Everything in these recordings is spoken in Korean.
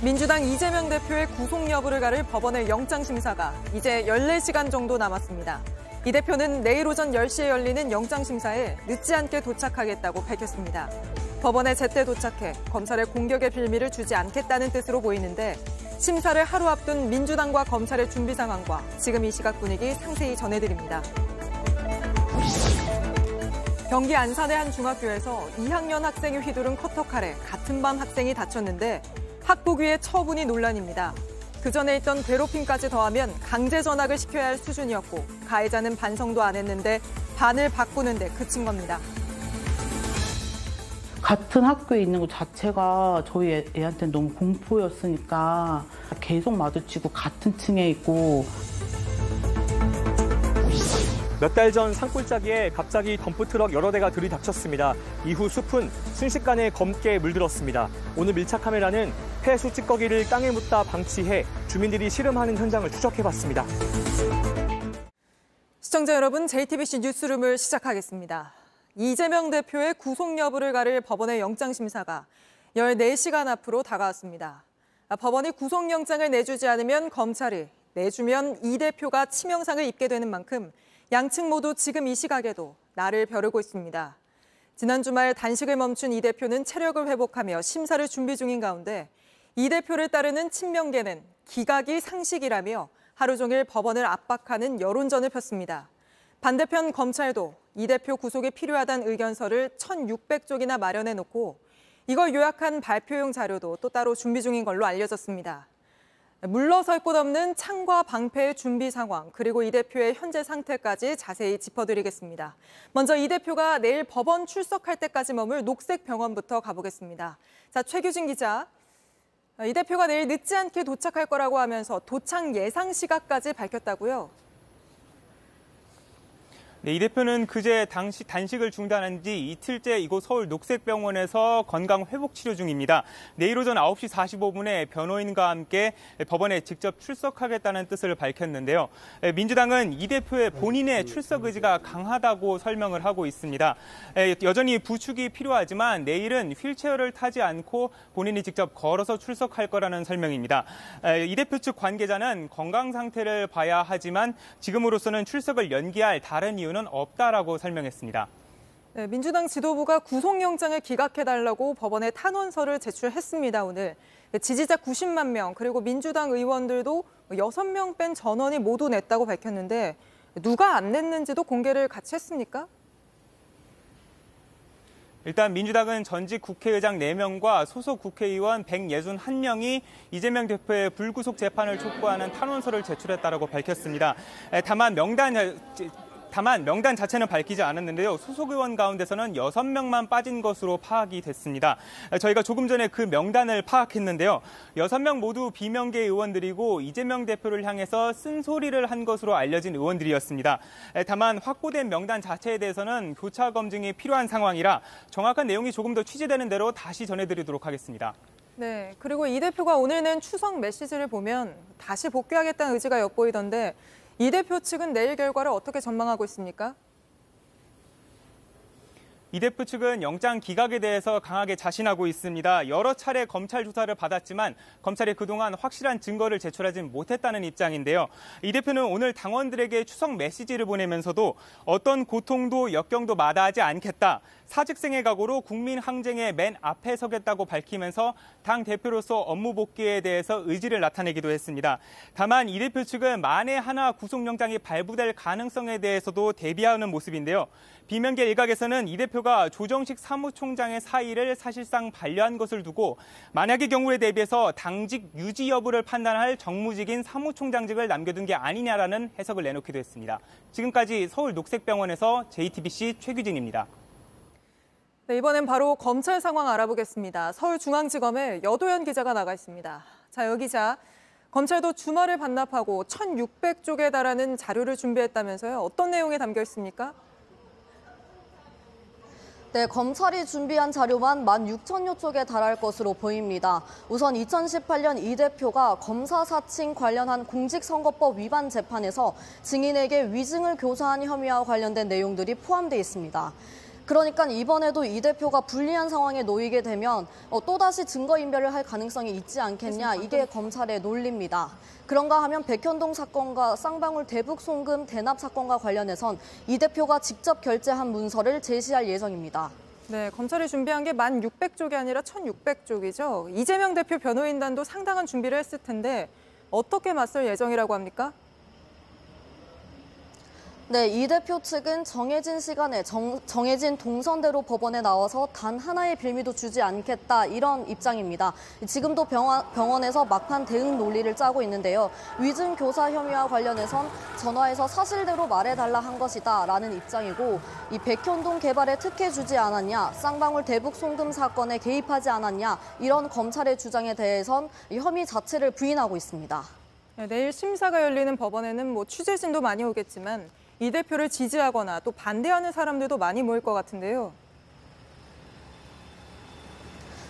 민주당 이재명 대표의 구속 여부를 가를 법원의 영장심사가 이제 14시간 정도 남았습니다. 이 대표는 내일 오전 10시에 열리는 영장심사에 늦지 않게 도착하겠다고 밝혔습니다. 법원에 제때 도착해 검찰의 공격의 빌미를 주지 않겠다는 뜻으로 보이는데 심사를 하루 앞둔 민주당과 검찰의 준비 상황과 지금 이 시각 분위기 상세히 전해드립니다. 경기 안산의 한 중학교에서 2학년 학생이 휘두른 커터칼에 같은 반 학생이 다쳤는데 학부위의 처분이 논란입니다. 그 전에 있던 괴롭힘까지 더하면 강제 전학을 시켜야 할 수준이었고 가해자는 반성도 안 했는데 반을 바꾸는 데 그친 겁니다. 같은 학교에 있는 것 자체가 저희 애한테는 너무 공포였으니까 계속 마주치고 같은 층에 있고. 몇 달 전 산골짜기에 갑자기 덤프트럭 여러 대가 들이닥쳤습니다. 이후 숲은 순식간에 검게 물들었습니다. 오늘 밀착 카메라는 폐수 찌꺼기를 땅에 묻다 방치해 주민들이 씨름하는 현장을 추적해봤습니다. 시청자 여러분, JTBC 뉴스룸을 시작하겠습니다. 이재명 대표의 구속 여부를 가릴 법원의 영장심사가 14시간 앞으로 다가왔습니다. 법원이 구속영장을 내주지 않으면 검찰이, 내주면 이 대표가 치명상을 입게 되는 만큼 양측 모두 지금 이 시각에도 날을 벼르고 있습니다. 지난 주말 단식을 멈춘 이 대표는 체력을 회복하며 심사를 준비 중인 가운데 이 대표를 따르는 친명계는 기각이 상식이라며 하루 종일 법원을 압박하는 여론전을 폈습니다. 반대편 검찰도 이 대표 구속이 필요하다는 의견서를 1,600쪽이나 마련해놓고 이걸 요약한 발표용 자료도 또 따로 준비 중인 걸로 알려졌습니다. 물러설 곳 없는 창과 방패의 준비 상황, 그리고 이 대표의 현재 상태까지 자세히 짚어드리겠습니다. 먼저 이 대표가 내일 법원 출석할 때까지 머물 녹색병원부터 가보겠습니다. 자, 최규진 기자. 이 대표가 내일 늦지 않게 도착할 거라고 하면서 도착 예상 시각까지 밝혔다고요? 네, 이 대표는 그제 단식을 중단한 지 이틀째 이곳 서울 녹색병원에서 건강회복치료 중입니다. 내일 오전 9시 45분에 변호인과 함께 법원에 직접 출석하겠다는 뜻을 밝혔는데요. 민주당은 이 대표의 본인의 출석 의지가 강하다고 설명을 하고 있습니다. 여전히 부축이 필요하지만 내일은 휠체어를 타지 않고 본인이 직접 걸어서 출석할 거라는 설명입니다. 이 대표 측 관계자는 건강 상태를 봐야 하지만 지금으로서는 출석을 연기할 다른 이유는 없다라고 설명했습니다. 네, 민주당 지도부가 구속영장을 기각해달라고 법원에 탄원서를 제출했습니다, 오늘. 지지자 90만 명, 그리고 민주당 의원들도 6명 뺀 전원이 모두 냈다고 밝혔는데 누가 안 냈는지도 공개를 같이 했습니까? 일단 민주당은 전직 국회의장 4명과 소속 국회의원 161명이 이재명 대표의 불구속 재판을 촉구하는 탄원서를 제출했다고 밝혔습니다. 다만 명단 자체는 밝히지 않았는데요. 소속 의원 가운데서는 6명만 빠진 것으로 파악이 됐습니다. 저희가 조금 전에 그 명단을 파악했는데요. 6명 모두 비명계 의원들이고 이재명 대표를 향해서 쓴소리를 한 것으로 알려진 의원들이었습니다. 다만 확보된 명단 자체에 대해서는 교차 검증이 필요한 상황이라 정확한 내용이 조금 더 취재되는 대로 다시 전해드리도록 하겠습니다. 네, 그리고 이 대표가 오늘 낸 추석 메시지를 보면 다시 복귀하겠다는 의지가 엿보이던데 이 대표 측은 내일 결과를 어떻게 전망하고 있습니까? 이 대표 측은 영장 기각에 대해서 강하게 자신하고 있습니다. 여러 차례 검찰 조사를 받았지만 검찰이 그동안 확실한 증거를 제출하지 못했다는 입장인데요. 이 대표는 오늘 당원들에게 추석 메시지를 보내면서도 어떤 고통도 역경도 마다하지 않겠다. 사직생의 각오로 국민 항쟁의 맨 앞에 서겠다고 밝히면서 당 대표로서 업무 복귀에 대해서 의지를 나타내기도 했습니다. 다만 이 대표 측은 만에 하나 구속영장이 발부될 가능성에 대해서도 대비하는 모습인데요. 비명계 일각에서는 이 대표가 조정식 사무총장의 사의를 사실상 반려한 것을 두고 만약의 경우에 대비해서 당직 유지 여부를 판단할 정무직인 사무총장직을 남겨둔 게 아니냐라는 해석을 내놓기도 했습니다. 지금까지 서울 녹색병원에서 JTBC 최규진입니다. 네, 이번엔 바로 검찰 상황 알아보겠습니다. 서울중앙지검에 여도현 기자가 나가 있습니다. 자, 여 기자, 검찰도 주말을 반납하고 1,600쪽에 달하는 자료를 준비했다면서요. 어떤 내용이 담겨 있습니까? 네, 검찰이 준비한 자료만 16,000여 쪽에 달할 것으로 보입니다. 우선 2018년 이 대표가 검사 사칭 관련한 공직선거법 위반 재판에서 증인에게 위증을 교사한 혐의와 관련된 내용들이 포함되어 있습니다. 그러니까 이번에도 이 대표가 불리한 상황에 놓이게 되면 또다시 증거인멸을 할 가능성이 있지 않겠냐, 이게 검찰의 논리입니다. 그런가 하면 백현동 사건과 쌍방울 대북 송금 대납 사건과 관련해선 이 대표가 직접 결제한 문서를 제시할 예정입니다. 네, 검찰이 준비한 게 1,600쪽이 아니라 1,600쪽이죠. 이재명 대표 변호인단도 상당한 준비를 했을 텐데 어떻게 맞설 예정이라고 합니까? 네, 이 대표 측은 정해진 시간에 정해진 동선대로 법원에 나와서 단 하나의 빌미도 주지 않겠다, 이런 입장입니다. 지금도 병원에서 막판 대응 논리를 짜고 있는데요. 위증 교사 혐의와 관련해선 전화해서 사실대로 말해달라 한 것이다 라는 입장이고, 이 백현동 개발에 특혜 주지 않았냐, 쌍방울 대북 송금 사건에 개입하지 않았냐, 이런 검찰의 주장에 대해선 이 혐의 자체를 부인하고 있습니다. 네, 내일 심사가 열리는 법원에는 취재진도 많이 오겠지만 이 대표를 지지하거나 또 반대하는 사람들도 많이 모일 것 같은데요.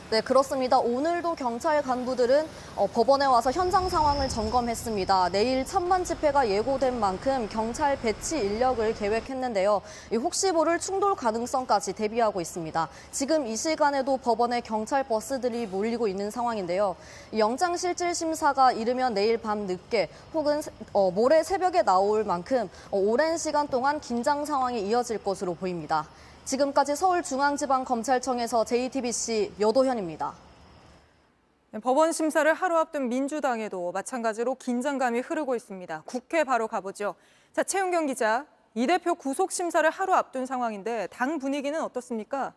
네, 그렇습니다. 오늘도 경찰 간부들은 법원에 와서 현장 상황을 점검했습니다. 내일 찬반 집회가 예고된 만큼 경찰 배치 인력을 계획했는데요. 혹시 모를 충돌 가능성까지 대비하고 있습니다. 지금 이 시간에도 법원에 경찰 버스들이 몰리고 있는 상황인데요. 영장실질심사가 이르면 내일 밤 늦게 혹은 모레 새벽에 나올 만큼 오랜 시간 동안 긴장 상황이 이어질 것으로 보입니다. 지금까지 서울중앙지방검찰청에서 JTBC 여도현입니다. 네, 법원 심사를 하루 앞둔 민주당에도 마찬가지로 긴장감이 흐르고 있습니다. 국회 바로 가보죠. 자, 최은경 기자, 이 대표 구속 심사를 하루 앞둔 상황인데 당 분위기는 어떻습니까?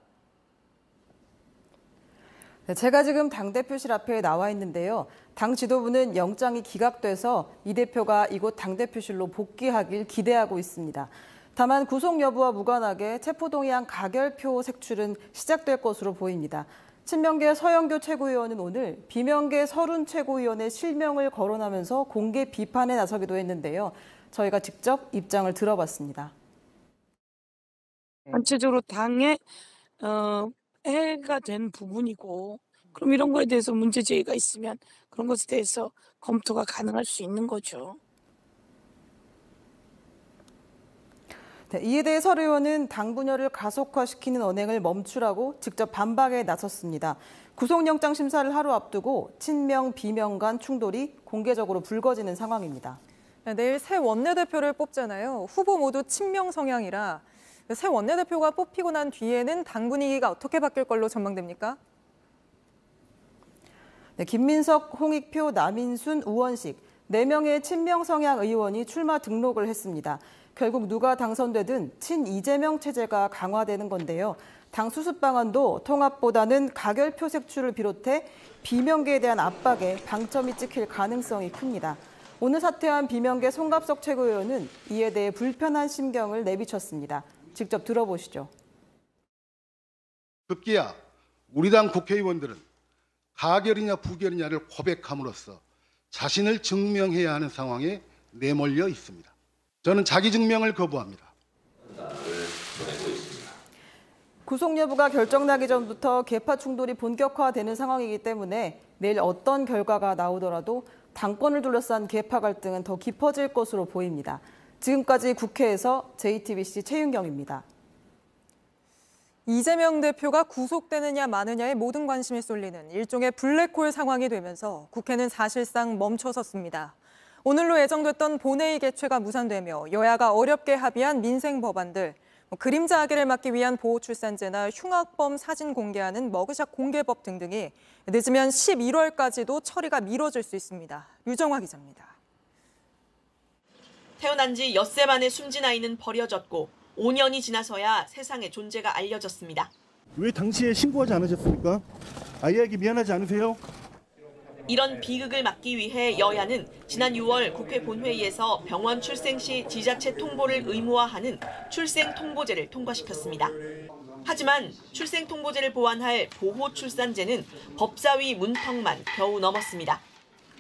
네, 제가 지금 당대표실 앞에 나와 있는데요. 당 지도부는 영장이 기각돼서 이 대표가 이곳 당대표실로 복귀하길 기대하고 있습니다. 다만 구속 여부와 무관하게 체포동의안 가결표 색출은 시작될 것으로 보입니다. 친명계 서영교 최고위원은 오늘 비명계 서른 최고위원의 실명을 거론하면서 공개 비판에 나서기도 했는데요. 저희가 직접 입장을 들어봤습니다. 전체적으로 당에 해가 된 부분이고, 그럼 이런 거에 대해서 문제 제기가 있으면 그런 것에 대해서 검토가 가능할 수 있는 거죠. 네, 이에 대해 서 의원은 당 분열을 가속화시키는 언행을 멈추라고 직접 반박에 나섰습니다. 구속영장 심사를 하루 앞두고 친명, 비명 간 충돌이 공개적으로 불거지는 상황입니다. 네, 내일 새 원내대표를 뽑잖아요. 후보 모두 친명 성향이라 새 원내대표가 뽑히고 난 뒤에는 당 분위기가 어떻게 바뀔 걸로 전망됩니까? 네, 김민석, 홍익표, 남인순, 우원식 4명의 친명 성향 의원이 출마 등록을 했습니다. 결국 누가 당선되든 친이재명 체제가 강화되는 건데요. 당 수습 방안도 통합보다는 가결표 색출을 비롯해 비명계에 대한 압박에 방점이 찍힐 가능성이 큽니다. 오늘 사퇴한 비명계 송갑석 최고위원은 이에 대해 불편한 심경을 내비쳤습니다. 직접 들어보시죠. 급기야 우리 당 국회의원들은 가결이냐 부결이냐를 고백함으로써 자신을 증명해야 하는 상황에 내몰려 있습니다. 저는 자기 증명을 거부합니다. 구속 여부가 결정나기 전부터 계파 충돌이 본격화되는 상황이기 때문에 내일 어떤 결과가 나오더라도 당권을 둘러싼 계파 갈등은 더 깊어질 것으로 보입니다. 지금까지 국회에서 JTBC 최윤경입니다. 이재명 대표가 구속되느냐 마느냐에 모든 관심이 쏠리는 일종의 블랙홀 상황이 되면서 국회는 사실상 멈춰섰습니다. 오늘로 예정됐던 본회의 개최가 무산되며 여야가 어렵게 합의한 민생 법안들, 그림자 악의를 막기 위한 보호출산제나 흉악범 사진 공개하는 머그샷 공개법 등등이 늦으면 11월까지도 처리가 미뤄질 수 있습니다. 유정화 기자입니다. 태어난 지 엿새 만에 숨진 아이는 버려졌고 5년이 지나서야 세상의 존재가 알려졌습니다. 왜 당시에 신고하지 않으셨습니까? 아이에게 미안하지 않으세요? 이런 비극을 막기 위해 여야는 지난 6월 국회 본회의에서 병원 출생 시 지자체 통보를 의무화하는 출생통보제를 통과시켰습니다. 하지만 출생통보제를 보완할 보호출산제는 법사위 문턱만 겨우 넘었습니다.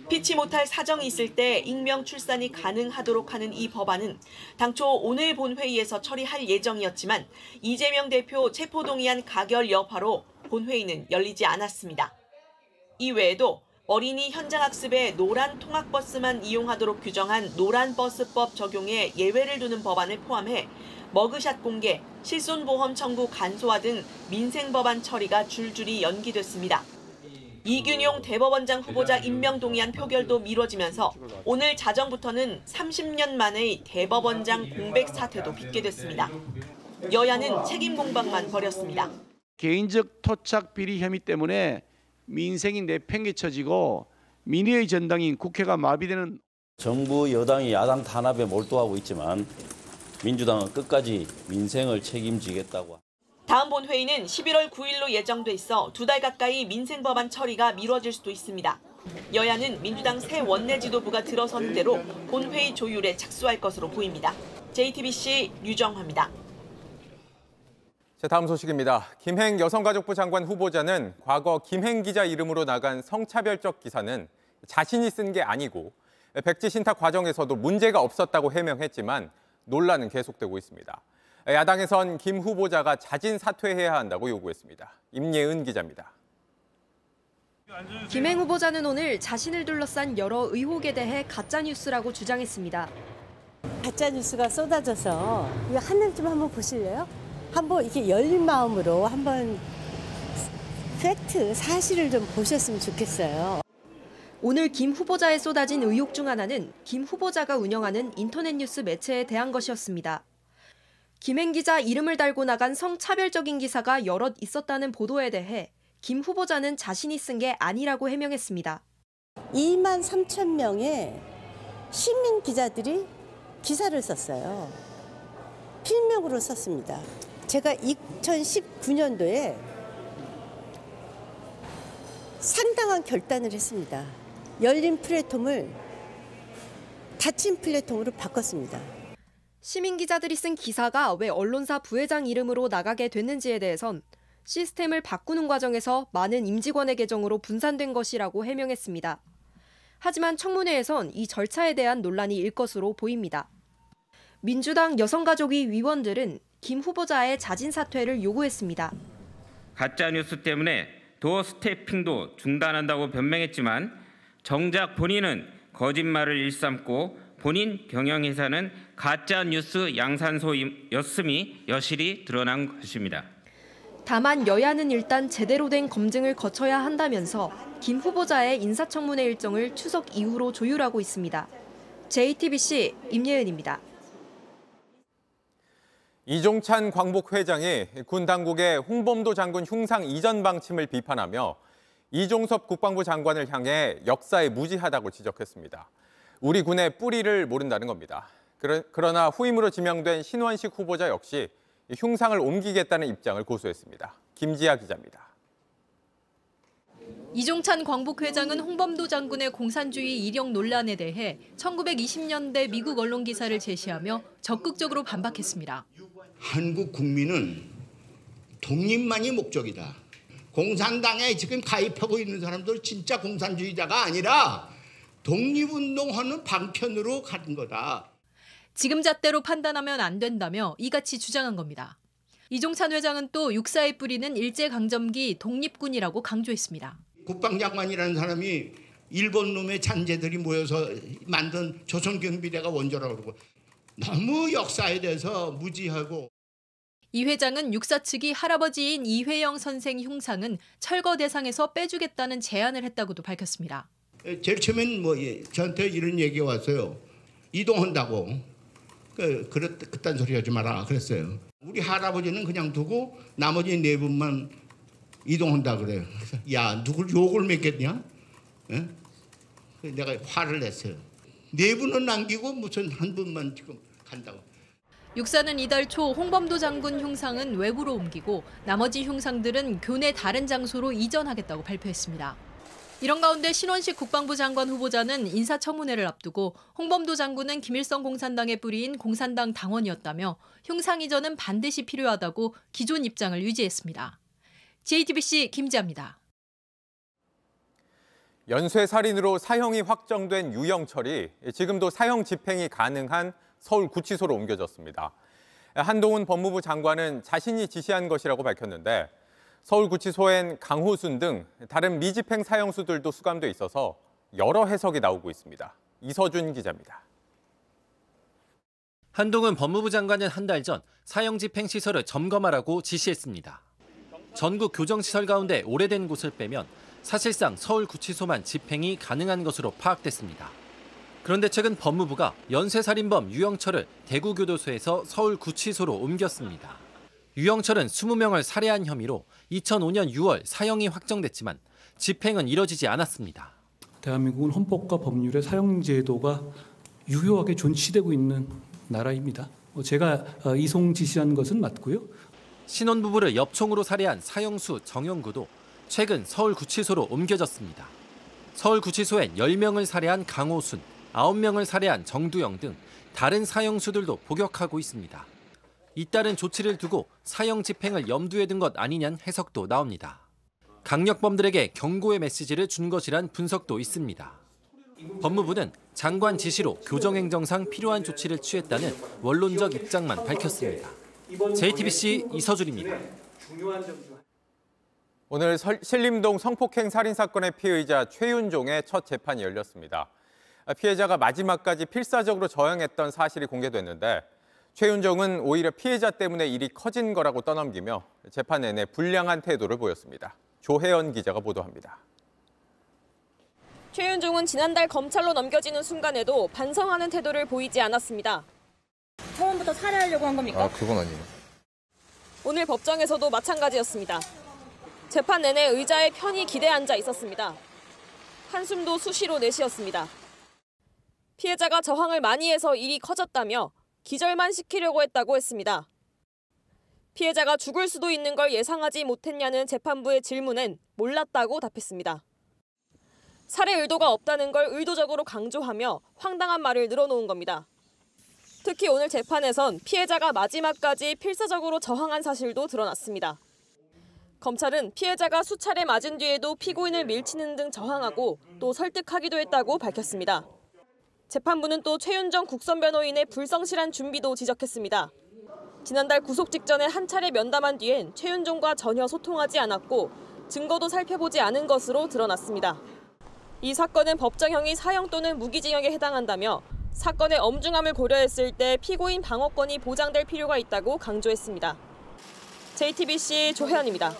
피치 못할 사정이 있을 때 익명 출산이 가능하도록 하는 이 법안은 당초 오늘 본회의에서 처리할 예정이었지만 이재명 대표 체포동의안 가결 여파로 본회의는 열리지 않았습니다. 이외에도 어린이 현장학습에 노란 통학버스만 이용하도록 규정한 노란버스법 적용에 예외를 두는 법안을 포함해 머그샷 공개, 실손보험 청구 간소화 등 민생법안 처리가 줄줄이 연기됐습니다. 이균용 대법원장 후보자 임명 동의안 표결도 미뤄지면서 오늘 자정부터는 30년 만의 대법원장 공백 사태도 빚게 됐습니다. 여야는 책임 공방만 벌였습니다. 개인적 토착 비리 혐의 때문에 민생이 내팽개쳐지고 민의의 전당인 국회가 마비되는 정부 여당이 야당 탄압에 몰두하고 있지만 민주당은 끝까지 민생을 책임지겠다고. 다음 본회의는 11월 9일로 예정돼 있어 2달 가까이 민생법안 처리가 미뤄질 수도 있습니다. 여야는 민주당 새 원내 지도부가 들어서는 대로 본회의 조율에 착수할 것으로 보입니다. JTBC 류정화입니다. 자, 다음 소식입니다. 김행 여성가족부 장관 후보자는 과거 김행 기자 이름으로 나간 성차별적 기사는 자신이 쓴 게 아니고 백지 신탁 과정에서도 문제가 없었다고 해명했지만 논란은 계속되고 있습니다. 야당에선 김 후보자가 자진 사퇴해야 한다고 요구했습니다. 임예은 기자입니다. 김행 후보자는 오늘 자신을 둘러싼 여러 의혹에 대해 가짜뉴스라고 주장했습니다. 가짜뉴스가 쏟아져서 이거 하늘 좀 한번 보실래요? 한번 이렇게 열린 마음으로 한번 팩트, 사실을 좀 보셨으면 좋겠어요. 오늘 김 후보자에 쏟아진 의혹 중 하나는 김 후보자가 운영하는 인터넷 뉴스 매체에 대한 것이었습니다. 김행 기자 이름을 달고 나간 성차별적인 기사가 여럿 있었다는 보도에 대해 김 후보자는 자신이 쓴 게 아니라고 해명했습니다. 2만 3천 명의 시민 기자들이 기사를 썼어요. 필명으로 썼습니다. 제가 2019년도에 상당한 결단을 했습니다. 열린 플랫폼을 닫힌 플랫폼으로 바꿨습니다. 시민 기자들이 쓴 기사가 왜 언론사 부회장 이름으로 나가게 됐는지에 대해선 시스템을 바꾸는 과정에서 많은 임직원의 계정으로 분산된 것이라고 해명했습니다. 하지만 청문회에선 이 절차에 대한 논란이 일 것으로 보입니다. 민주당 여성가족위 위원들은 김 후보자의 자진 사퇴를 요구했습니다. 가짜뉴스 때문에 도어 스태핑도 중단한다고 변명했지만 정작 본인은 거짓말을 일삼고 본인 경영회사는 가짜뉴스 양산소였음이 여실히 드러난 것입니다. 다만 여야는 일단 제대로 된 검증을 거쳐야 한다면서 김 후보자의 인사청문회 일정을 추석 이후로 조율하고 있습니다. JTBC 임예은입니다. 이종찬 광복 회장이 군 당국의 홍범도 장군 흉상 이전 방침을 비판하며 이종섭 국방부 장관을 향해 역사에 무지하다고 지적했습니다. 우리 군의 뿌리를 모른다는 겁니다. 그러나 후임으로 지명된 신원식 후보자 역시 흉상을 옮기겠다는 입장을 고수했습니다. 김지아 기자입니다. 이종찬 광복 회장은 홍범도 장군의 공산주의 이력 논란에 대해 1920년대 미국 언론 기사를 제시하며 적극적으로 반박했습니다. 한국 국민은 독립만이 목적이다. 공산당에 지금 가입하고 있는 사람들 진짜 공산주의자가 아니라 독립운동하는 방편으로 간 거다. 지금 잣대로 판단하면 안 된다며 이같이 주장한 겁니다. 이종찬 회장은 또 육사의 뿌리는 일제강점기 독립군이라고 강조했습니다. 국방장관이라는 사람이 일본 놈의 잔재들이 모여서 만든 조선경비대가 원조라고 그러고 너무 역사에 대해서 무지하고. 이 회장은 육사 측이 할아버지인 이회영 선생 흉상은 철거 대상에서 빼주겠다는 제안을 했다고도 밝혔습니다. 제일 처음엔 저한테 이런 얘기가 왔어요. 이동한다고. 그딴 소리 하지 마라 그랬어요. 우리 할아버지는 그냥 두고 나머지 네 분만 이동한다 그래요. 야, 누굴 욕을 맺겠냐? 예? 내가 화를 냈어요. 네 분은 남기고 무슨 한 분만 지금 간다고. 육사는 이달 초 홍범도 장군 흉상은 외부로 옮기고 나머지 흉상들은 교내 다른 장소로 이전하겠다고 발표했습니다. 이런 가운데 신원식 국방부 장관 후보자는 인사청문회를 앞두고 홍범도 장군은 김일성 공산당의 뿌리인 공산당 당원이었다며 흉상 이전은 반드시 필요하다고 기존 입장을 유지했습니다. JTBC 김지아입니다. 연쇄살인으로 사형이 확정된 유영철이 지금도 사형 집행이 가능한 서울구치소로 옮겨졌습니다. 한동훈 법무부 장관은 자신이 지시한 것이라고 밝혔는데 서울구치소엔 강호순 등 다른 미집행 사형수들도 수감돼 있어서 여러 해석이 나오고 있습니다. 이서준 기자입니다. 한동훈 법무부 장관은 한 달 전 사형집행시설을 점검하라고 지시했습니다. 전국 교정시설 가운데 오래된 곳을 빼면 사실상 서울구치소만 집행이 가능한 것으로 파악됐습니다. 그런데 최근 법무부가 연쇄살인범 유영철을 대구교도소에서 서울구치소로 옮겼습니다. 유영철은 20명을 살해한 혐의로 2005년 6월 사형이 확정됐지만 집행은 이뤄지지 않았습니다. 대한민국은 헌법과 법률의 사형제도가 유효하게 존치되고 있는 나라입니다. 제가 이송 지시한 것은 맞고요. 신혼부부를 엽총으로 살해한 사형수 정영구도 최근 서울구치소로 옮겨졌습니다. 서울구치소엔 10명을 살해한 강호순, 9명을 살해한 정두영 등 다른 사형수들도 복역하고 있습니다. 잇따른 조치를 두고 사형 집행을 염두에 둔 것 아니냐는 해석도 나옵니다. 강력범들에게 경고의 메시지를 준 것이란 분석도 있습니다. 법무부는 장관 지시로 교정행정상 필요한 조치를 취했다는 원론적 입장만 밝혔습니다. JTBC 이서준입니다. 오늘 신림동 성폭행 살인 사건의 피의자 최윤종의 첫 재판이 열렸습니다. 피해자가 마지막까지 필사적으로 저항했던 사실이 공개됐는데 최윤종은 오히려 피해자 때문에 일이 커진 거라고 떠넘기며 재판 내내 불량한 태도를 보였습니다. 조혜연 기자가 보도합니다. 최윤종은 지난달 검찰로 넘겨지는 순간에도 반성하는 태도를 보이지 않았습니다. 처음부터 살해하려고 한 겁니까? 그건 아니에요. 오늘 법정에서도 마찬가지였습니다. 재판 내내 의자에 편히 기대 앉아 있었습니다. 한숨도 수시로 내쉬었습니다. 피해자가 저항을 많이 해서 일이 커졌다며 기절만 시키려고 했다고 했습니다. 피해자가 죽을 수도 있는 걸 예상하지 못했냐는 재판부의 질문엔 몰랐다고 답했습니다. 살해 의도가 없다는 걸 의도적으로 강조하며 황당한 말을 늘어놓은 겁니다. 특히 오늘 재판에선 피해자가 마지막까지 필사적으로 저항한 사실도 드러났습니다. 검찰은 피해자가 수차례 맞은 뒤에도 피고인을 밀치는 등 저항하고 또 설득하기도 했다고 밝혔습니다. 재판부는 또 최윤종 국선 변호인의 불성실한 준비도 지적했습니다. 지난달 구속 직전에 한 차례 면담한 뒤엔 최윤종과 전혀 소통하지 않았고 증거도 살펴보지 않은 것으로 드러났습니다. 이 사건은 법정형이 사형 또는 무기징역에 해당한다며 사건의 엄중함을 고려했을 때 피고인 방어권이 보장될 필요가 있다고 강조했습니다. JTBC 조혜연입니다.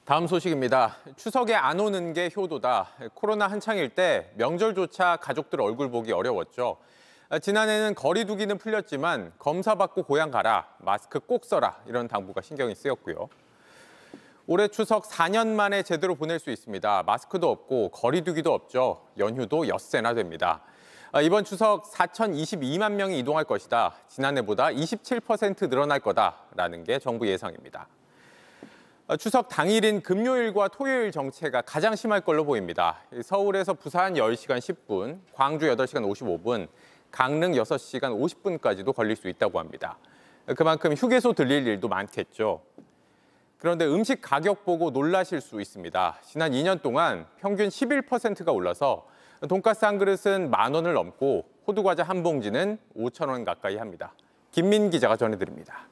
다음 소식입니다. 추석에 안 오는 게 효도다. 코로나 한창일 때 명절조차 가족들 얼굴 보기 어려웠죠. 지난해는 거리 두기는 풀렸지만 검사 받고 고향 가라, 마스크 꼭 써라 이런 당부가 신경이 쓰였고요. 올해 추석 4년 만에 제대로 보낼 수 있습니다. 마스크도 없고 거리 두기도 없죠. 연휴도 엿새나 됩니다. 이번 추석 4,022만 명이 이동할 것이다. 지난해보다 27% 늘어날 거다라는 게 정부 예상입니다. 추석 당일인 금요일과 토요일 정체가 가장 심할 걸로 보입니다. 서울에서 부산 10시간 10분, 광주 8시간 55분, 강릉 6시간 50분까지도 걸릴 수 있다고 합니다. 그만큼 휴게소 들릴 일도 많겠죠. 그런데 음식 가격 보고 놀라실 수 있습니다. 지난 2년 동안 평균 11%가 올라서 돈가스 한 그릇은 10,000원을 넘고 호두과자 한 봉지는 5,000원 가까이 합니다. 김민 기자가 전해드립니다.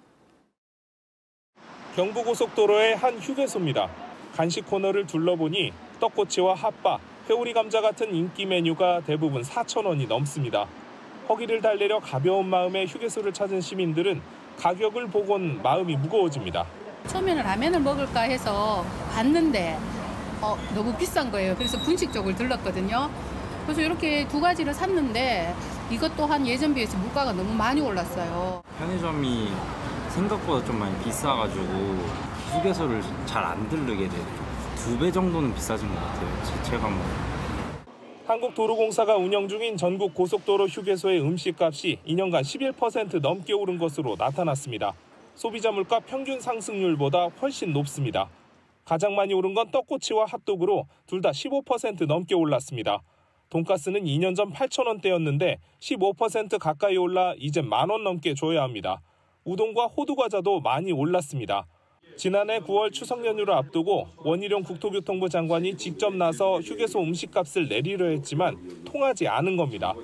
경부고속도로의 한 휴게소입니다. 간식 코너를 둘러보니 떡꼬치와 핫바, 회오리 감자 같은 인기 메뉴가 대부분 4,000원이 넘습니다. 허기를 달래려 가벼운 마음에 휴게소를 찾은 시민들은 가격을 보곤 마음이 무거워집니다. 처음에는 라면을 먹을까 해서 봤는데 너무 비싼 거예요. 그래서 분식 쪽을 들렀거든요. 그래서 이렇게 두 가지를 샀는데 이것 또한 예전 비해서 물가가 너무 많이 올랐어요. 편의점이 생각보다 좀 많이 비싸가지고 휴게소를 잘 안 들르게 돼요. 2배 정도는 비싸진 것 같아요. 제가 뭐. 한국도로공사가 운영 중인 전국 고속도로 휴게소의 음식값이 2년간 11% 넘게 오른 것으로 나타났습니다. 소비자 물가 평균 상승률보다 훨씬 높습니다. 가장 많이 오른 건 떡꼬치와 핫도그로 둘 다 15% 넘게 올랐습니다. 돈가스는 2년 전 8,000원대였는데 15% 가까이 올라 이제 10,000원 넘게 줘야 합니다. 우동과 호두과자도 많이 올랐습니다. 지난해 9월 추석 연휴를 앞두고 원희룡 국토교통부 장관이 직접 나서 휴게소 음식값을 내리려 했지만 통하지 않은 겁니다.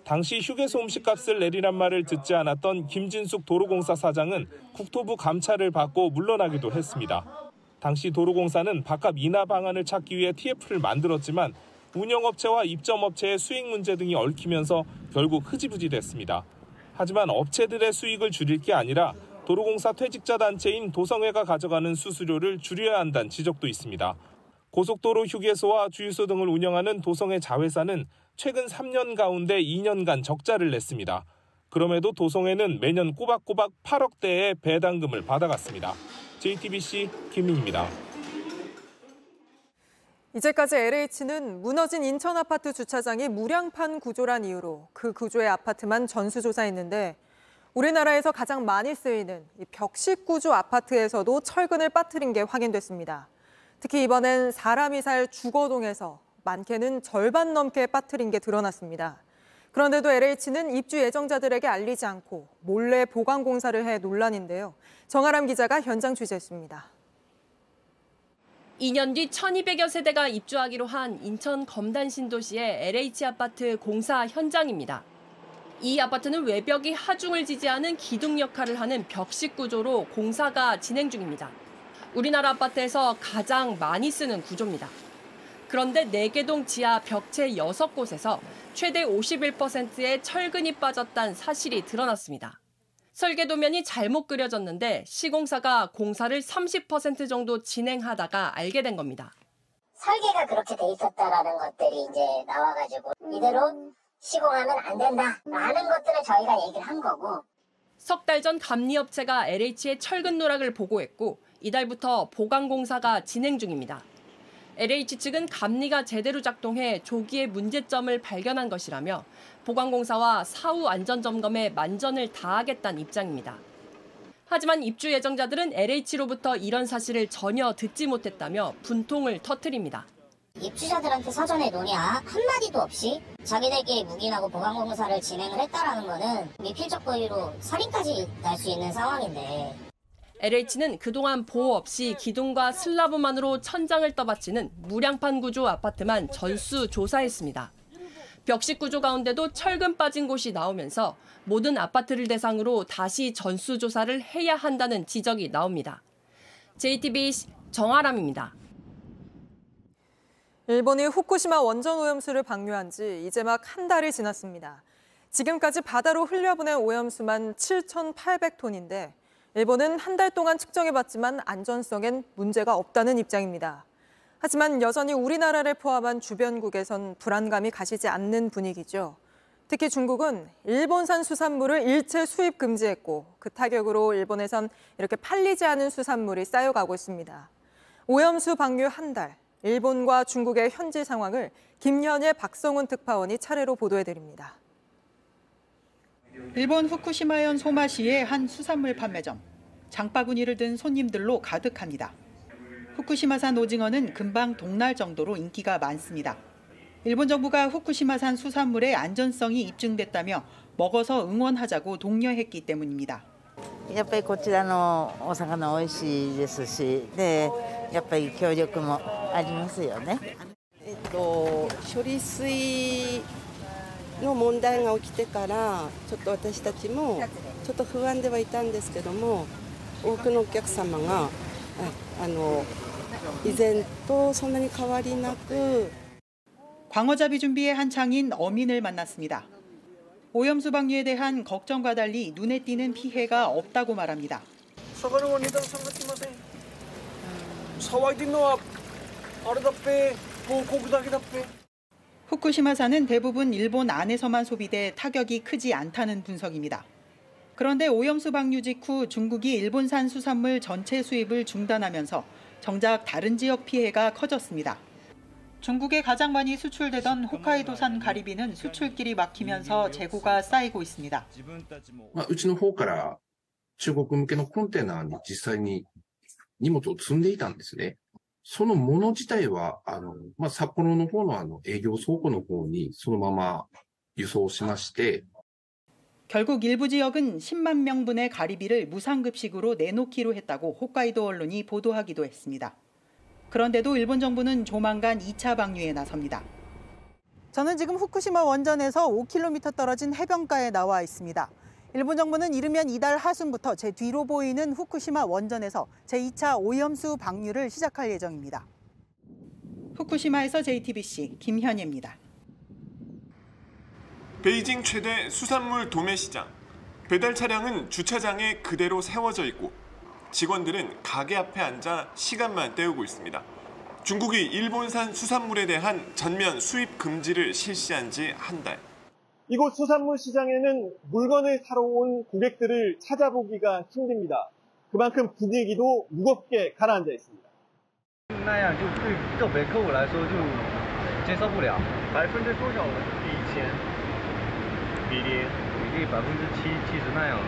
당시 휴게소 음식값을 내리란 말을 듣지 않았던 김진숙 도로공사 사장은 국토부 감찰을 받고 물러나기도 했습니다. 당시 도로공사는 밥값 인하 방안을 찾기 위해 TF를 만들었지만 운영업체와 입점업체의 수익 문제 등이 얽히면서 결국 흐지부지 됐습니다. 하지만 업체들의 수익을 줄일 게 아니라 도로공사 퇴직자 단체인 도성회가 가져가는 수수료를 줄여야 한다는 지적도 있습니다. 고속도로 휴게소와 주유소 등을 운영하는 도성회 자회사는 최근 3년 가운데 2년간 적자를 냈습니다. 그럼에도 도성회는 매년 꼬박꼬박 8억대의 배당금을 받아갔습니다. JTBC 김민입니다. 이제까지 LH는 무너진 인천 아파트 주차장이 무량판 구조란 이유로 그 구조의 아파트만 전수조사했는데 우리나라에서 가장 많이 쓰이는 이 벽식 구조 아파트에서도 철근을 빠뜨린 게 확인됐습니다. 특히 이번엔 사람이 살 주거동에서 많게는 절반 넘게 빠뜨린 게 드러났습니다. 그런데도 LH는 입주 예정자들에게 알리지 않고 몰래 보강 공사를 해 논란인데요. 정아람 기자가 현장 취재했습니다. 2년 뒤 1,200여 세대가 입주하기로 한 인천 검단 신도시의 LH 아파트 공사 현장입니다. 이 아파트는 외벽이 하중을 지지하는 기둥 역할을 하는 벽식 구조로 공사가 진행 중입니다. 우리나라 아파트에서 가장 많이 쓰는 구조입니다. 그런데 4개동 지하 벽체 6곳에서 최대 51%의 철근이 빠졌다는 사실이 드러났습니다. 설계도면이 잘못 그려졌는데 시공사가 공사를 30% 정도 진행하다가 알게 된 겁니다. 설계가 그렇게 돼 있었다라는 것들이 이제 나와가지고 이대로 시공하면 안 된다라는 것들을 저희가 얘기를 한 거고. 석 달 전 감리업체가 LH의 철근 누락을 보고했고 이달부터 보강 공사가 진행 중입니다. LH 측은 감리가 제대로 작동해 조기에 문제점을 발견한 것이라며 보강공사와 사후 안전점검에 만전을 다하겠다는 입장입니다. 하지만 입주 예정자들은 LH로부터 이런 사실을 전혀 듣지 못했다며 분통을 터뜨립니다. 입주자들한테 사전에 논의 한마디도 없이 자기들끼리 묵인하고 보강공사를 진행을 했다라는 거는 미필적 고의로 살인까지 날 수 있는 상황인데. LH는 그동안 보호 없이 기둥과 슬라브만으로 천장을 떠받치는 무량판 구조 아파트만 전수 조사했습니다. 벽식 구조 가운데도 철근 빠진 곳이 나오면서 모든 아파트를 대상으로 다시 전수 조사를 해야 한다는 지적이 나옵니다. JTBC 정아람입니다. 일본이 후쿠시마 원전 오염수를 방류한 지 이제 막 한 달이 지났습니다. 지금까지 바다로 흘려보낸 오염수만 7,800톤인데 일본은 한 달 동안 측정해봤지만 안전성엔 문제가 없다는 입장입니다. 하지만 여전히 우리나라를 포함한 주변국에선 불안감이 가시지 않는 분위기죠. 특히 중국은 일본산 수산물을 일체 수입 금지했고 그 타격으로 일본에선 이렇게 팔리지 않은 수산물이 쌓여가고 있습니다. 오염수 방류 한 달, 일본과 중국의 현지 상황을 김현예, 박성훈 특파원이 차례로 보도해드립니다. 일본 후쿠시마현 소마시의 한 수산물 판매점. 장바구니를 든 손님들로 가득합니다. 후쿠시마산 오징어는 금방 동날 정도로 인기가 많습니다. 일본 정부가 후쿠시마산 수산물의 안전성이 입증됐다며 먹어서 응원하자고 독려했기 때문입니다. やっぱりこちらのお魚美味しいですし、でやっぱり協力もありますよね。処理水の問題が起きてからちょっと私たちもちょっと不安ではいたんですけども、多くのお客様が以前とそんなに変わりなく。 광어잡이 준비에 한창인 어민을 만났습니다. 오염수 방류에 대한 걱정과 달리 눈에 띄는 피해가 없다고 말합니다. 후쿠시마산은 대부분 일본 안에서만 소비돼 타격이 크지 않다는 분석입니다. 그런데 오염수 방류 직후 중국이 일본산 수산물 전체 수입을 중단하면서 정작 다른 지역 피해가 커졌습니다. 중국에 가장 많이 수출되던 홋카이도산 가리비는 수출길이 막히면서 재고가 쌓이고 있습니다. うちの方から中国向けのコンテナに実際に荷物を積んでいたんですね。そのもの自体は札幌の方の営業倉庫の方にそのまま輸送しまして 결국 일부 지역은 10만 명분의 가리비를 무상급식으로 내놓기로 했다고 홋카이도 언론이 보도하기도 했습니다. 그런데도 일본 정부는 조만간 2차 방류에 나섭니다. 저는 지금 후쿠시마 원전에서 5km 떨어진 해변가에 나와 있습니다. 일본 정부는 이르면 이달 하순부터 제 뒤로 보이는 후쿠시마 원전에서 제2차 오염수 방류를 시작할 예정입니다. 후쿠시마에서 JTBC 김현예입니다. 베이징 최대 수산물 도매 시장. 배달 차량은 주차장에 그대로 세워져 있고 직원들은 가게 앞에 앉아 시간만 때우고 있습니다. 중국이 일본산 수산물에 대한 전면 수입 금지를 실시한 지 한 달. 이곳 수산물 시장에는 물건을 사러 온 고객들을 찾아보기가 힘듭니다. 그만큼 분위기도 무겁게 가라앉아 있습니다. 那样就对个别客户来说就接受不了。多少比以前？比例70%那样。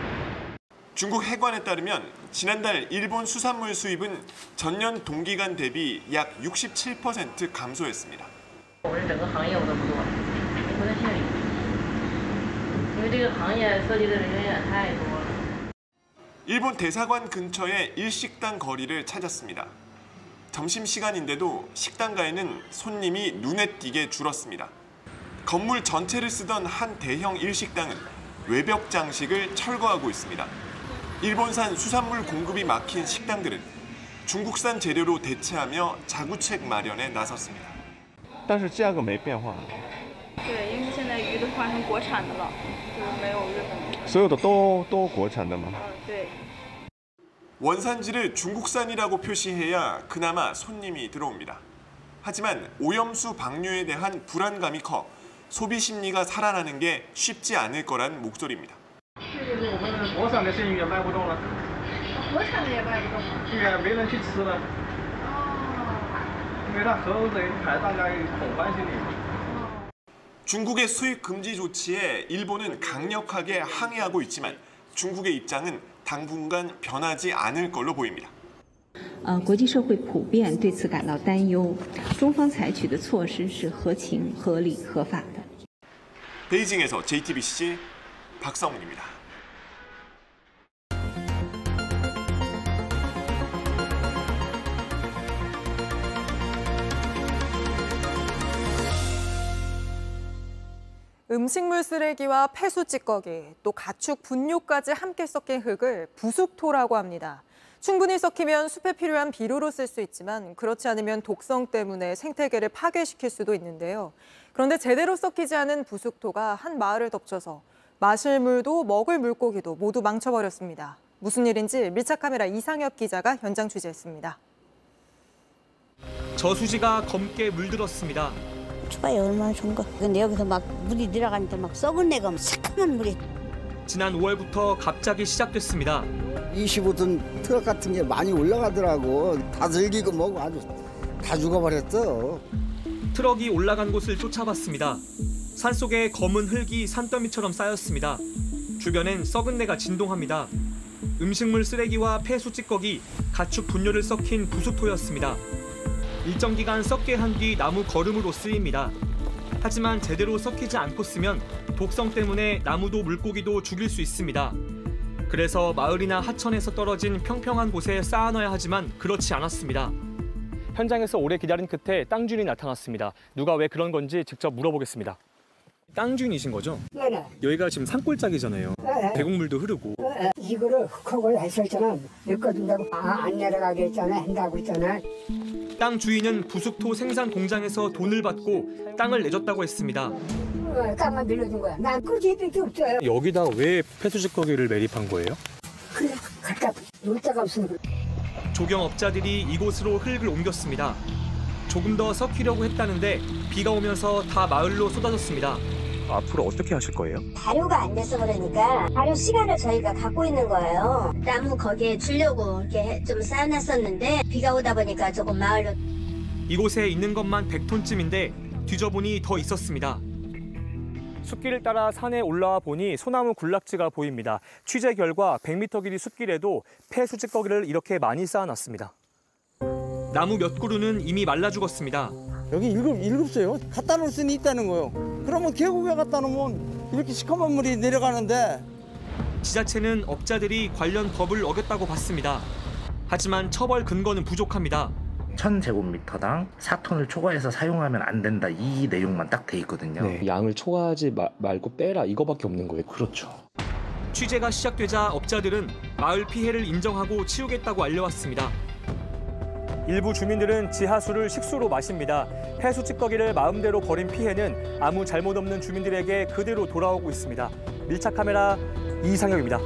중국 해관에 따르면 지난달 일본 수산물 수입은 전년 동기간 대비 약 67% 감소했습니다. 일본 대사관 근처의 일식당 거리를 찾았습니다. 점심시간인데도 식당가에는 손님이 눈에 띄게 줄었습니다. 건물 전체를 쓰던 한 대형 일식당은 외벽 장식을 철거하고 있습니다. 일본산 수산물 공급이 막힌 식당들은 중국산 재료로 대체하며 자구책 마련에 나섰습니다. 但是价格没变化。对，因为现在鱼都换成国产的了，就是没有日本的。所有的都国产的吗？对。 원산지를 중국산이라고 표시해야 그나마 손님이 들어옵니다. 하지만 오염수 방류에 대한 불안감이 커 소비 심리가 살아나는 게 쉽지 않을 거란 목소리입니다. 我们国产的鲜鱼也卖不动了。国产的也卖不动了。对呀，没人去吃了。因为它核污水排大家恐慌心理。 중국의 수입 금지 조치에 일본은 강력하게 항의하고 있지만 중국의 입장은 당분간 변하지 않을 걸로 보입니다. 国际社会普遍对此感到担忧，中方采取的措施是合情、合理、合法的。 베이징에서 JTBC 박성훈입니다. 음식물 쓰레기와 폐수 찌꺼기, 또 가축 분뇨까지 함께 섞인 흙을 부숙토라고 합니다. 충분히 섞이면 숲에 필요한 비료로 쓸 수 있지만 그렇지 않으면 독성 때문에 생태계를 파괴시킬 수도 있는데요. 그런데 제대로 섞이지 않은 부숙토가 한 마을을 덮쳐서 마실 물도 먹을 물고기도 모두 망쳐버렸습니다. 무슨 일인지 밀착카메라 이상엽 기자가 현장 취재했습니다. 저수지가 검게 물들었습니다. 추가요 얼마나 좋은가. 근데 여기서 막 물이 내려가니까 막 썩은 애가 새까만 물이. 지난 5월부터 갑자기 시작됐습니다. 25톤 트럭 같은 게 많이 올라가더라고. 다 들기고 뭐고 아주 다 죽어버렸어. 트럭이 올라간 곳을 쫓아봤습니다. 산속에 검은 흙이 산더미처럼 쌓였습니다. 주변엔 썩은 내가 진동합니다. 음식물 쓰레기와 폐수 찌꺼기, 가축 분뇨를 섞인 부숙토였습니다. 일정 기간 썩게 한 뒤 나무 거름으로 쓰입니다. 하지만 제대로 섞이지 않고 쓰면 독성 때문에 나무도 물고기도 죽일 수 있습니다. 그래서 마을이나 하천에서 떨어진 평평한 곳에 쌓아놔야 하지만 그렇지 않았습니다. 현장에서 오래 기다린 끝에 땅 주인이 나타났습니다. 누가 왜 그런 건지 직접 물어보겠습니다. 땅 주인이신 거죠? 네네. 여기가 지금 산골짜기잖아요. 네. 계곡물도 흐르고. 이거를 흙하고 했었잖아. 엮어준다고 안 내려가게 했잖아. 한다고 했잖아. 땅 주인은 부숙토 생산 공장에서 돈을 받고 땅을 내줬다고 했습니다. 땅만 빌려준 거야. 난 그렇게 해줄 게 없어요. 여기다 왜 폐수지꺼기를 매립한 거예요? 그래, 갖다 놓을 데가 없으니까. 조경업자들이 이곳으로 흙을 옮겼습니다. 조금 더 섞이려고 했다는데 비가 오면서 다 마을로 쏟아졌습니다. 앞으로 어떻게 하실 거예요? 발효가 안 돼서 그러니까 발효 시간을 저희가 갖고 있는 거예요. 나무 거기에 주려고 이렇게 좀 쌓아놨었는데 비가 오다 보니까 조금 마을로. 이곳에 있는 것만 100톤쯤인데 뒤져보니 더 있었습니다. 숲길을 따라 산에 올라와 보니 소나무 군락지가 보입니다. 취재 결과 100m 길이 숲길에도 폐수 찌꺼기를 이렇게 많이 쌓아놨습니다. 나무 몇 그루는 이미 말라 죽었습니다. 여기 일곱세요. 갖다 놓을 수는 있다는 거요. 그러면 계곡에 갖다 놓으면 이렇게 시커먼 물이 내려가는데. 지자체는 업자들이 관련 법을 어겼다고 봤습니다. 하지만 처벌 근거는 부족합니다. 1000제곱미터당 4톤을 초과해서 사용하면 안 된다. 이 내용만 딱 돼 있거든요. 네, 양을 초과하지 말고 빼라 이거밖에 없는 거예요. 그렇죠. 취재가 시작되자 업자들은 마을 피해를 인정하고 치우겠다고 알려왔습니다. 일부 주민들은 지하수를 식수로 마십니다. 폐수 찌꺼기를 마음대로 버린 피해는 아무 잘못 없는 주민들에게 그대로 돌아오고 있습니다. 밀착 카메라 이상혁입니다.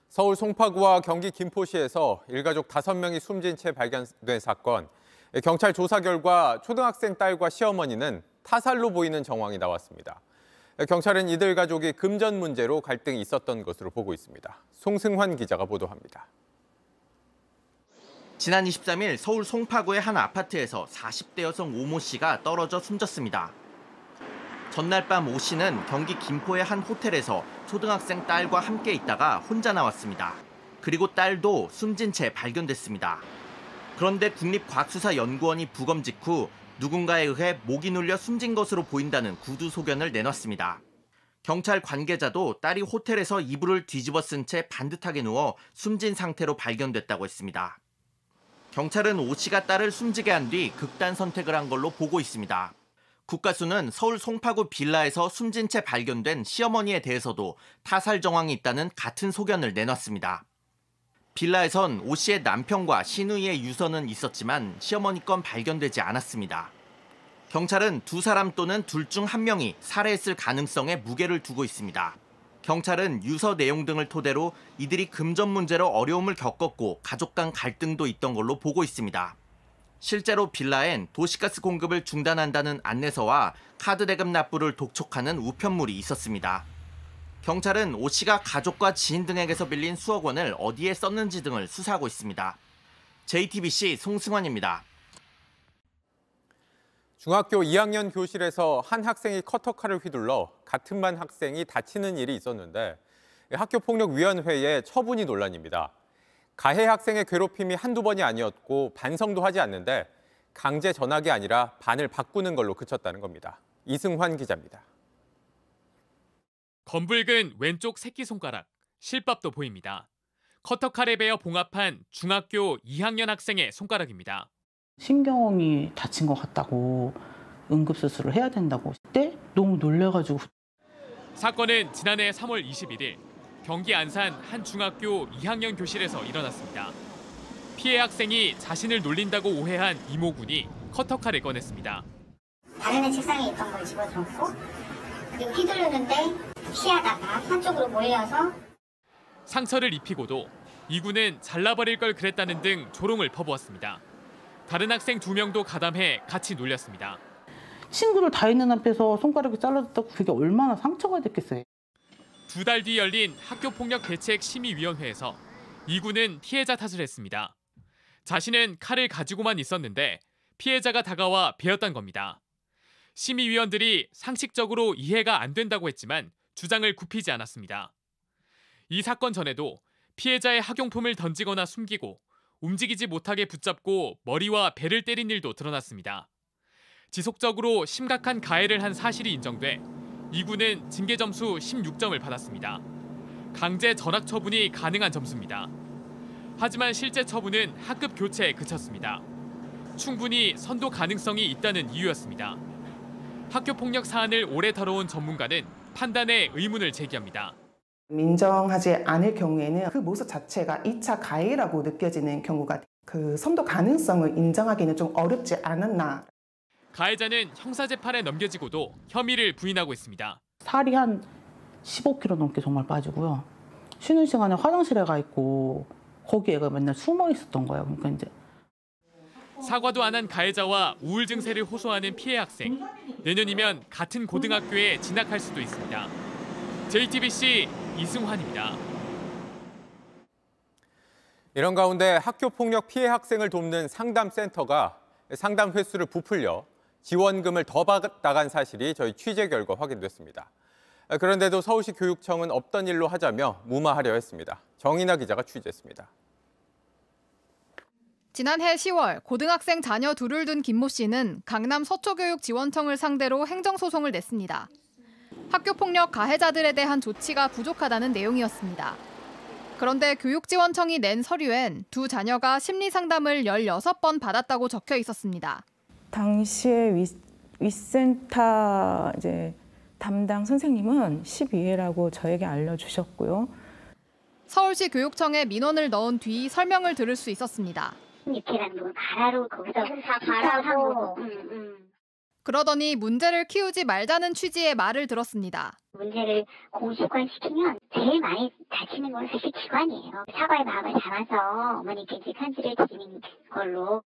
서울 송파구와 경기 김포시에서 일가족 5명이 숨진 채 발견된 사건. 경찰 조사 결과 초등학생 딸과 시어머니는 타살로 보이는 정황이 나왔습니다. 경찰은 이들 가족이 금전 문제로 갈등이 있었던 것으로 보고 있습니다. 송승환 기자가 보도합니다. 지난 23일 서울 송파구의 한 아파트에서 40대 여성 오모 씨가 떨어져 숨졌습니다. 전날 밤 오 씨는 경기 김포의 한 호텔에서 초등학생 딸과 함께 있다가 혼자 나왔습니다. 그리고 딸도 숨진 채 발견됐습니다. 그런데 국립과학수사연구원이 부검 직후 누군가에 의해 목이 눌려 숨진 것으로 보인다는 구두 소견을 내놨습니다. 경찰 관계자도 딸이 호텔에서 이불을 뒤집어 쓴 채 반듯하게 누워 숨진 상태로 발견됐다고 했습니다. 경찰은 오 씨가 딸을 숨지게 한 뒤 극단 선택을 한 걸로 보고 있습니다. 국가수는 서울 송파구 빌라에서 숨진 채 발견된 시어머니에 대해서도 타살 정황이 있다는 같은 소견을 내놨습니다. 빌라에선 오 씨의 남편과 시누이의 유서는 있었지만 시어머니 건 발견되지 않았습니다. 경찰은 두 사람 또는 둘 중 한 명이 살해했을 가능성에 무게를 두고 있습니다. 경찰은 유서 내용 등을 토대로 이들이 금전 문제로 어려움을 겪었고 가족 간 갈등도 있던 걸로 보고 있습니다. 실제로 빌라엔 도시가스 공급을 중단한다는 안내서와 카드 대금 납부를 독촉하는 우편물이 있었습니다. 경찰은 오 씨가 가족과 지인 등에게서 빌린 수억 원을 어디에 썼는지 등을 수사하고 있습니다. JTBC 송승환입니다. 중학교 2학년 교실에서 한 학생이 커터칼을 휘둘러 같은 반 학생이 다치는 일이 있었는데 학교폭력위원회의 처분이 논란입니다. 가해 학생의 괴롭힘이 한두 번이 아니었고 반성도 하지 않는데 강제 전학이 아니라 반을 바꾸는 걸로 그쳤다는 겁니다. 이승환 기자입니다. 검붉은 왼쪽 새끼손가락, 실밥도 보입니다. 커터칼에 베어 봉합한 중학교 2학년 학생의 손가락입니다. 신경이 다친 것 같다고 응급수술을 해야 된다고 그때 너무 놀래가지고. 사건은 지난해 3월 21일 경기 안산 한 중학교 2학년 교실에서 일어났습니다. 피해 학생이 자신을 놀린다고 오해한 이모군이 커터칼을 꺼냈습니다. 다른 애 책상에 있던 걸 집어넣고 그리고 휘두르는데 피하다가 한쪽으로 몰려서 상처를 입히고도 이군은 잘라버릴 걸 그랬다는 등 조롱을 퍼부었습니다. 다른 학생 2명도 가담해 같이 놀렸습니다. 친구들 다 있는 앞에서 손가락이 잘라졌다고 그게 얼마나 상처가 됐겠어요. 2달 뒤 열린 학교폭력대책심의위원회에서 이군은 피해자 탓을 했습니다. 자신은 칼을 가지고만 있었는데 피해자가 다가와 베었단 겁니다. 심의위원들이 상식적으로 이해가 안 된다고 했지만 주장을 굽히지 않았습니다. 이 사건 전에도 피해자의 학용품을 던지거나 숨기고 움직이지 못하게 붙잡고 머리와 배를 때린 일도 드러났습니다. 지속적으로 심각한 가해를 한 사실이 인정돼 이군은 징계 점수 16점을 받았습니다. 강제 전학 처분이 가능한 점수입니다. 하지만 실제 처분은 학급 교체에 그쳤습니다. 충분히 선도 가능성이 있다는 이유였습니다. 학교폭력 사안을 오래 다뤄온 전문가는 판단에 의문을 제기합니다. 인정하지 않을 경우에는 그 모습 자체가 2차 가해라고 느껴지는 경우가 그 선도 가능성을 인정하기는 좀 어렵지 않았나. 가해자는 형사재판에 넘겨지고도 혐의를 부인하고 있습니다. 살이 한 15kg 넘게 정말 빠지고요. 쉬는 시간에 화장실에 가 있고 거기에 맨날 숨어 있었던 거예요. 그러니까 이제 사과도 안 한 가해자와 우울 증세를 호소하는 피해 학생. 내년이면 같은 고등학교에 진학할 수도 있습니다. JTBC 이승환입니다. 이런 가운데 학교폭력 피해 학생을 돕는 상담센터가 상담 횟수를 부풀려 지원금을 더 받아간 사실이 저희 취재 결과 확인됐습니다. 그런데도 서울시 교육청은 없던 일로 하자며 무마하려 했습니다. 정인아 기자가 취재했습니다. 지난해 10월 고등학생 자녀 둘을 둔 김모 씨는 강남 서초교육지원청을 상대로 행정소송을 냈습니다. 학교폭력 가해자들에 대한 조치가 부족하다는 내용이었습니다. 그런데 교육지원청이 낸 서류엔 두 자녀가 심리상담을 16번 받았다고 적혀 있었습니다. 당시에 위센터 담당 선생님은 12회라고 저에게 알려주셨고요. 서울시 교육청에 민원을 넣은 뒤 설명을 들을 수 있었습니다. 밑에라는 거 가라로 거기서 다 가라고. 그러더니 문제를 키우지 말자는 취지의 말을 들었습니다. 문제를 공식화시키면 제일 많이 다치는 건 사실 기관이에요. 사과의 마음을 담아서 어머니께 이제 편지를 드리는 걸로.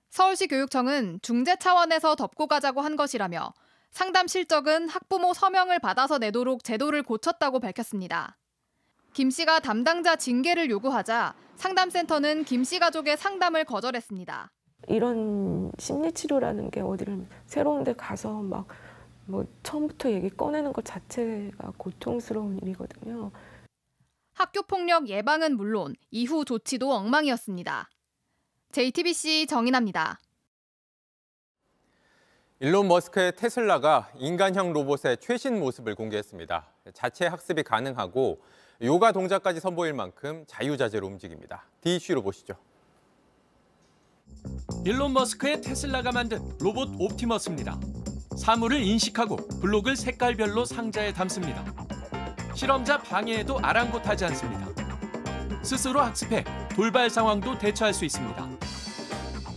서울시 교육청은 중재 차원에서 덮고 가자고 한 것이라며 상담 실적은 학부모 서명을 받아서 내도록 제도를 고쳤다고 밝혔습니다. 김 씨가 담당자 징계를 요구하자 상담센터는 김 씨 가족의 상담을 거절했습니다. 이런 심리치료라는 게 어디를 새로운 데 가서 막 뭐 처음부터 얘기 꺼내는 것 자체가 고통스러운 일이거든요. 학교폭력 예방은 물론 이후 조치도 엉망이었습니다. JTBC 정인아입니다. 일론 머스크의 테슬라가 인간형 로봇의 최신 모습을 공개했습니다. 자체 학습이 가능하고 요가 동작까지 선보일 만큼 자유자재로 움직입니다. D-이슈로 보시죠. 일론 머스크의 테슬라가 만든 로봇 옵티머스입니다. 사물을 인식하고 블록을 색깔별로 상자에 담습니다. 실험자 방해에도 아랑곳하지 않습니다. 스스로 학습해 돌발 상황도 대처할 수 있습니다.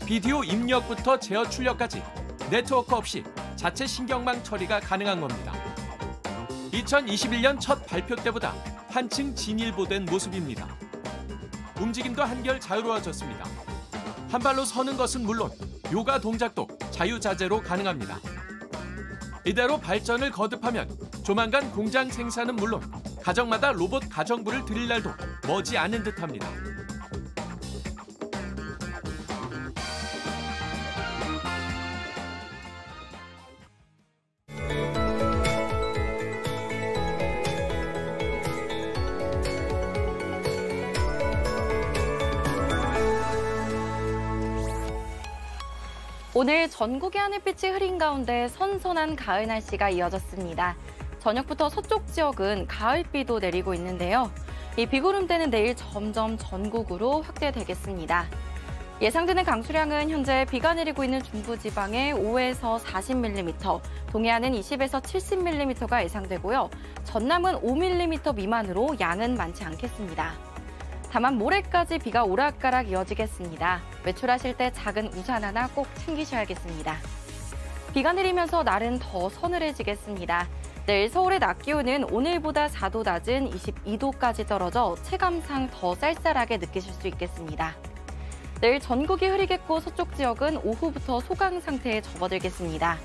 비디오 입력부터 제어 출력까지 네트워크 없이 자체 신경망 처리가 가능한 겁니다. 2021년 첫 발표 때보다 한층 진일보된 모습입니다. 움직임도 한결 자유로워졌습니다. 한 발로 서는 것은 물론 요가 동작도 자유자재로 가능합니다. 이대로 발전을 거듭하면 조만간 공장 생산은 물론 가정마다 로봇 가정부를 드릴 날도 머지 않은 듯합니다. 오늘 전국의 하늘빛이 흐린 가운데 선선한 가을 날씨가 이어졌습니다. 저녁부터 서쪽 지역은 가을비도 내리고 있는데요. 이 비구름대는 내일 점점 전국으로 확대되겠습니다. 예상되는 강수량은 현재 비가 내리고 있는 중부지방에 5에서 40mm, 동해안은 20에서 70mm가 예상되고요. 전남은 5mm 미만으로 양은 많지 않겠습니다. 다만 모레까지 비가 오락가락 이어지겠습니다. 외출하실 때 작은 우산 하나 꼭 챙기셔야겠습니다. 비가 내리면서 날은 더 서늘해지겠습니다. 내일 서울의 낮 기온은 오늘보다 4도 낮은 22도까지 떨어져 체감상 더 쌀쌀하게 느끼실 수 있겠습니다. 내일 전국이 흐리겠고 서쪽 지역은 오후부터 소강 상태에 접어들겠습니다.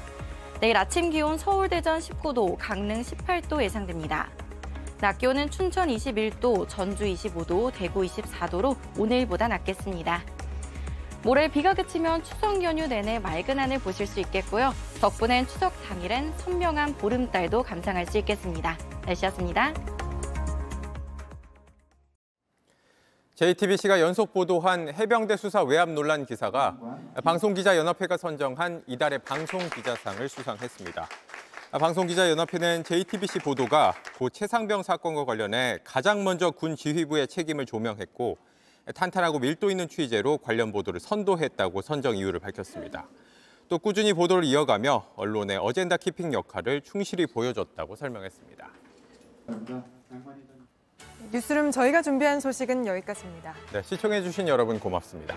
내일 아침 기온 서울, 대전 19도, 강릉 18도 예상됩니다. 낮 기온은 춘천 21도, 전주 25도, 대구 24도로 오늘보다 낮겠습니다. 모레 비가 그치면 추석 연휴 내내 맑은 하늘 보실 수 있겠고요. 덕분엔 추석 당일엔 선명한 보름달도 감상할 수 있겠습니다. 날씨였습니다. JTBC가 연속 보도한 해병대 수사 외압 논란 기사가 방송기자연합회가 선정한 이달의 방송기자상을 수상했습니다. 방송기자연합회는 JTBC 보도가 고 최상병 사건과 관련해 가장 먼저 군 지휘부의 책임을 조명했고 탄탄하고 밀도 있는 취재로 관련 보도를 선도했다고 선정 이유를 밝혔습니다. 또 꾸준히 보도를 이어가며 언론의 어젠다 키핑 역할을 충실히 보여줬다고 설명했습니다. 뉴스룸 저희가 준비한 소식은 여기까지입니다. 네, 시청해주신 여러분 고맙습니다.